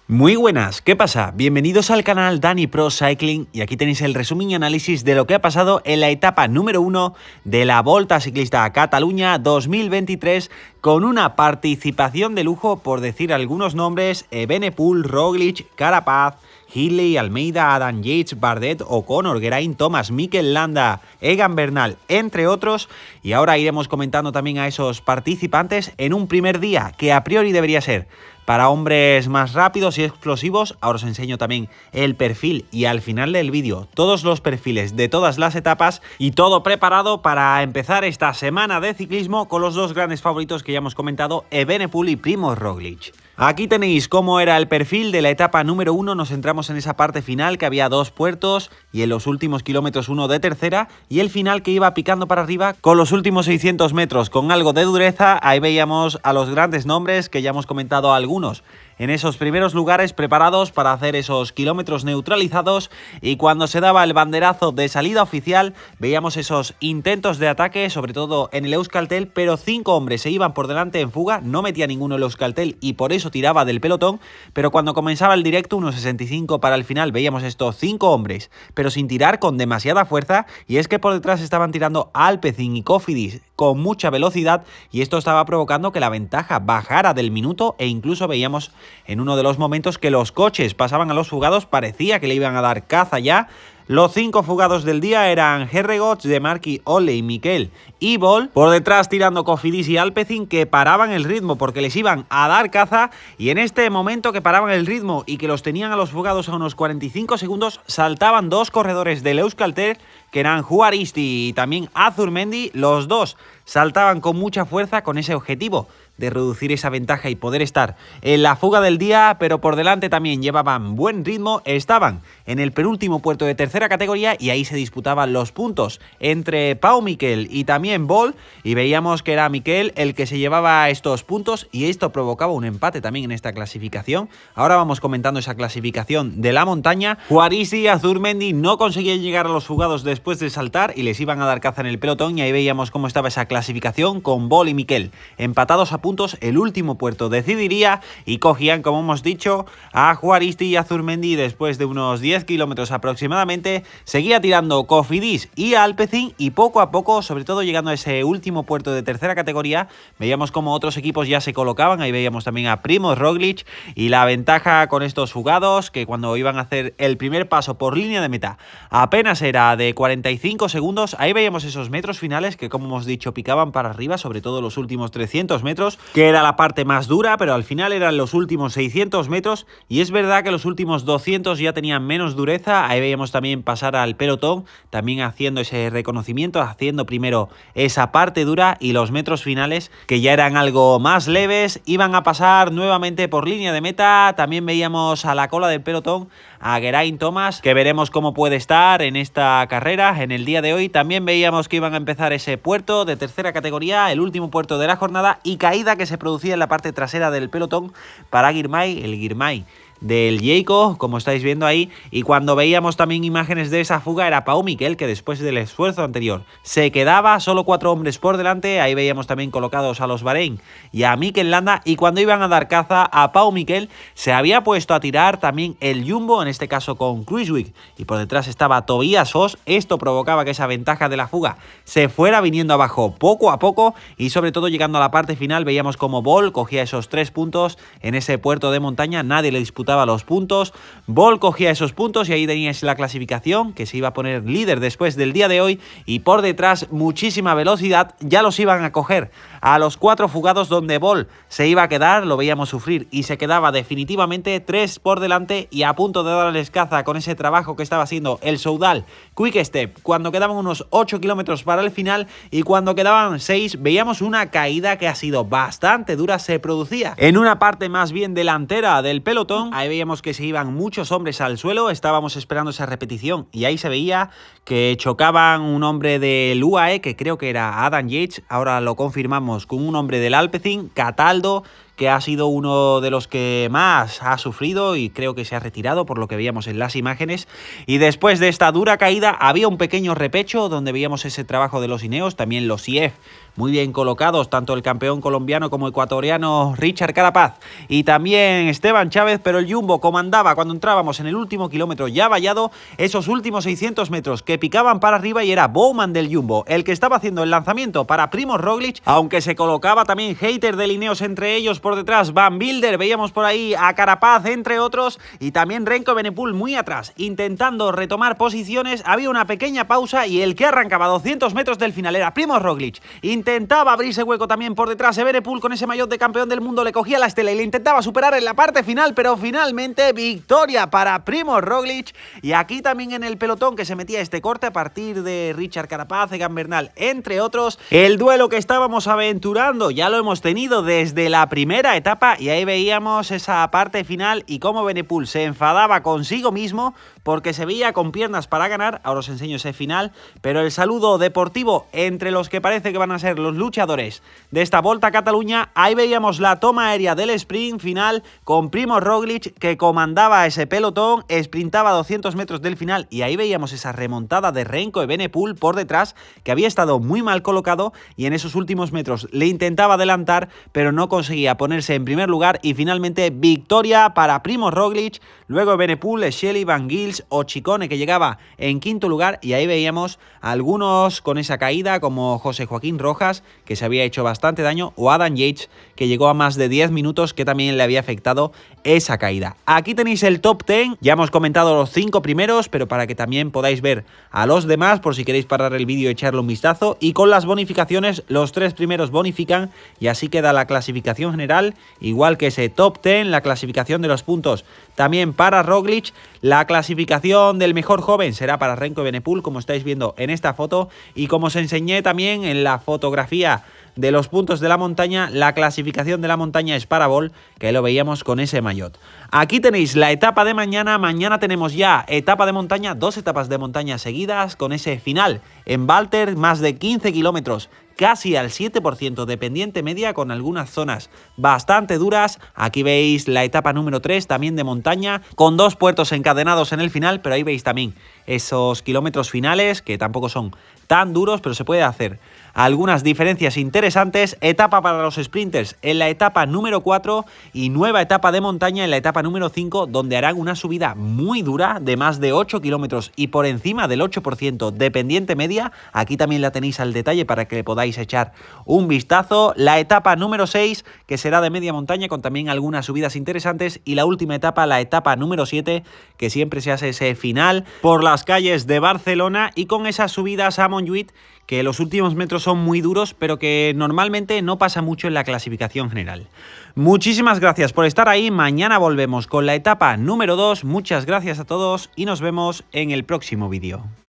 Muy buenas, ¿qué pasa? Bienvenidos al canal Dani Pro Cycling y aquí tenéis el resumen y análisis de lo que ha pasado en la etapa número 1 de la Volta Ciclista a Cataluña 2023 con una participación de lujo, por decir algunos nombres: Evenepoel, Roglic, Carapaz, Hindley, Almeida, Adam Yates, Bardet, O'Connor, Geraint Thomas, Mikel Landa, Egan Bernal, entre otros. Y ahora iremos comentando también a esos participantes en un primer día que a priori debería ser para hombres más rápidos y explosivos. Ahora os enseño también el perfil y al final del vídeo todos los perfiles de todas las etapas y todo preparado para empezar esta semana de ciclismo con los dos grandes favoritos que ya hemos comentado, Evenepoel y Primož Roglic. Aquí tenéis cómo era el perfil de la etapa número 1, nos centramos en esa parte final que había dos puertos y en los últimos kilómetros uno de tercera y el final que iba picando para arriba con los últimos 600 metros con algo de dureza. Ahí veíamos a los grandes nombres que ya hemos comentado algunos en esos primeros lugares preparados para hacer esos kilómetros neutralizados, y cuando se daba el banderazo de salida oficial veíamos esos intentos de ataque, sobre todo en el Euskaltel, pero 5 hombres se iban por delante en fuga, no metía ninguno el Euskaltel y por eso tiraba del pelotón, pero cuando comenzaba el directo, 1.65 para el final, veíamos estos 5 hombres, pero sin tirar con demasiada fuerza, y es que por detrás estaban tirando Alpecin y Cofidis con mucha velocidad y esto estaba provocando que la ventaja bajara del minuto, e incluso veíamos en uno de los momentos que los coches pasaban a los fugados, parecía que le iban a dar caza ya. Los 5 fugados del día eran Herregots, Demarqui, Ole y Mikel y Bol. Por detrás tirando Cofidis y Alpecin, que paraban el ritmo porque les iban a dar caza, y en este momento que paraban el ritmo y que los tenían a los fugados a unos 45 segundos, saltaban dos corredores del Euskaltel que eran Juaristi y también Azurmendi. Los dos saltaban con mucha fuerza con ese objetivo de reducir esa ventaja y poder estar en la fuga del día, pero por delante también llevaban buen ritmo, estaban en el penúltimo puerto de tercera categoría y ahí se disputaban los puntos entre Pau Mikel y también Bol, y veíamos que era Mikel el que se llevaba estos puntos y esto provocaba un empate también en esta clasificación. Ahora vamos comentando esa clasificación de la montaña. Juaristi y Azurmendi no conseguían llegar a los fugados después de saltar y les iban a dar caza en el pelotón, y ahí veíamos cómo estaba esa clasificación con Bol y Mikel empatados a puntos. El último puerto decidiría y cogían, como hemos dicho, a Juaristi y a Azurmendi. Después de unos 10 kilómetros aproximadamente seguía tirando Cofidis y Alpecin, y poco a poco, sobre todo llegando a ese último puerto de tercera categoría, veíamos como otros equipos ya se colocaban. Ahí veíamos también a Primož Roglic y la ventaja con estos fugados, que cuando iban a hacer el primer paso por línea de meta apenas era de 45 segundos. Ahí veíamos esos metros finales que, como hemos dicho, picaban para arriba, sobre todo los últimos 300 metros, que era la parte más dura, pero al final eran los últimos 600 metros, y es verdad que los últimos 200 ya tenían menos dureza. Ahí veíamos también pasar al pelotón, también haciendo ese reconocimiento, haciendo primero esa parte dura, y los metros finales, que ya eran algo más leves, iban a pasar nuevamente por línea de meta. También veíamos a la cola del pelotón a Geraint Thomas, que veremos cómo puede estar en esta carrera en el día de hoy. También veíamos que iban a empezar ese puerto de tercera categoría, el último puerto de la jornada, y caída que se producía en la parte trasera del pelotón para Girmay, el Girmay del Jayco, como estáis viendo ahí. Y cuando veíamos también imágenes de esa fuga era Pau Mikel, que después del esfuerzo anterior se quedaba solo 4 hombres por delante. Ahí veíamos también colocados a los Bahrein y a Mikel Landa, y cuando iban a dar caza a Pau Mikel se había puesto a tirar también el Jumbo, en este caso con Kruijswijk, y por detrás estaba Tobias Foss. Esto provocaba que esa ventaja de la fuga se fuera viniendo abajo poco a poco, y sobre todo llegando a la parte final veíamos como Bol cogía esos 3 puntos en ese puerto de montaña, nadie le disputaba los puntos. Bol cogía esos puntos y ahí teníais la clasificación, que se iba a poner líder después del día de hoy, y por detrás muchísima velocidad, ya los iban a coger a los 4 fugados, donde Bol se iba a quedar, lo veíamos sufrir y se quedaba definitivamente 3 por delante y a punto de darles caza con ese trabajo que estaba haciendo el Soudal Quick Step cuando quedaban unos 8 kilómetros para el final, y cuando quedaban 6 veíamos una caída que ha sido bastante dura, se producía en una parte más bien delantera del pelotón. Ahí veíamos que se iban muchos hombres al suelo, estábamos esperando esa repetición y ahí se veía que chocaban un hombre del UAE, que creo que era Adam Yates, ahora lo confirmamos, con un hombre del Alpecin, Cataldo, que ha sido uno de los que más ha sufrido y creo que se ha retirado por lo que veíamos en las imágenes. Y después de esta dura caída había un pequeño repecho donde veíamos ese trabajo de los Ineos, también los IF muy bien colocados, tanto el campeón colombiano como ecuatoriano Richard Carapaz y también Esteban Chávez, pero el Jumbo comandaba cuando entrábamos en el último kilómetro ya vallado, esos últimos 600 metros que picaban para arriba, y era Bowman del Jumbo el que estaba haciendo el lanzamiento para Primož Roglič, aunque se colocaba también Hayter del Ineos entre ellos, por detrás Van Wilder, veíamos por ahí a Carapaz entre otros, y también Remco Evenepoel muy atrás intentando retomar posiciones. Había una pequeña pausa y el que arrancaba a 200 metros del final era Primož Roglič. Intentaba abrirse hueco también por detrás. Evenepoel con ese maillot de campeón del mundo le cogía la estela y le intentaba superar en la parte final, pero finalmente victoria para Primož Roglič. Y aquí también en el pelotón que se metía este corte a partir de Richard Carapaz, Egan Bernal, entre otros. El duelo que estábamos aventurando ya lo hemos tenido desde la primera etapa, y ahí veíamos esa parte final y cómo Evenepoel se enfadaba consigo mismo porque se veía con piernas para ganar. Ahora os enseño ese final, pero el saludo deportivo entre los que parece que van a ser los luchadores de esta Volta a Cataluña. Ahí veíamos la toma aérea del sprint final con Primož Roglič que comandaba ese pelotón, sprintaba a 200 metros del final, y ahí veíamos esa remontada de Remco Evenepoel por detrás, que había estado muy mal colocado y en esos últimos metros le intentaba adelantar, pero no conseguía ponerse en primer lugar, y finalmente victoria para Primož Roglič. Luego Evenepoel, Shelly, Van Gils o Ciccone que llegaba en quinto lugar, y ahí veíamos a algunos con esa caída como José Joaquín Rojas, que se había hecho bastante daño, o Adam Yates, que llegó a más de 10 minutos, que también le había afectado esa caída. Aquí tenéis el top 10, ya hemos comentado los 5 primeros, pero para que también podáis ver a los demás, por si queréis parar el vídeo y echarle un vistazo, y con las bonificaciones, los 3 primeros bonifican, y así queda la clasificación general, igual que ese top 10, la clasificación de los puntos también para Roglič. La clasificación del mejor joven será para Remco Evenepoel, como estáis viendo en esta foto, y como os enseñé también en la fotografía de los puntos de la montaña, la clasificación de la montaña es para Bol, que lo veíamos con ese maillot. Aquí tenéis la etapa de mañana. Mañana tenemos ya etapa de montaña, 2 etapas de montaña seguidas, con ese final en Walter, más de 15 kilómetros, casi al 7% de pendiente media, con algunas zonas bastante duras. Aquí veis la etapa número 3, también de montaña, con 2 puertos encadenados en el final, pero ahí veis también esos kilómetros finales, que tampoco son tan duros, pero se puede hacer algunas diferencias interesantes. Etapa para los sprinters en la etapa número 4 y nueva etapa de montaña en la etapa número 5, donde harán una subida muy dura de más de 8 kilómetros y por encima del 8% de pendiente media. Aquí también la tenéis al detalle para que le podáis echar un vistazo. La etapa número 6, que será de media montaña, con también algunas subidas interesantes, y la última etapa, la etapa número 7, que siempre se hace ese final por las calles de Barcelona y con esas subidas a Montjuïc, que los últimos metros son muy duros, pero que normalmente no pasa mucho en la clasificación general. Muchísimas gracias por estar ahí. Mañana volvemos con la etapa número 2. Muchas gracias a todos y nos vemos en el próximo vídeo.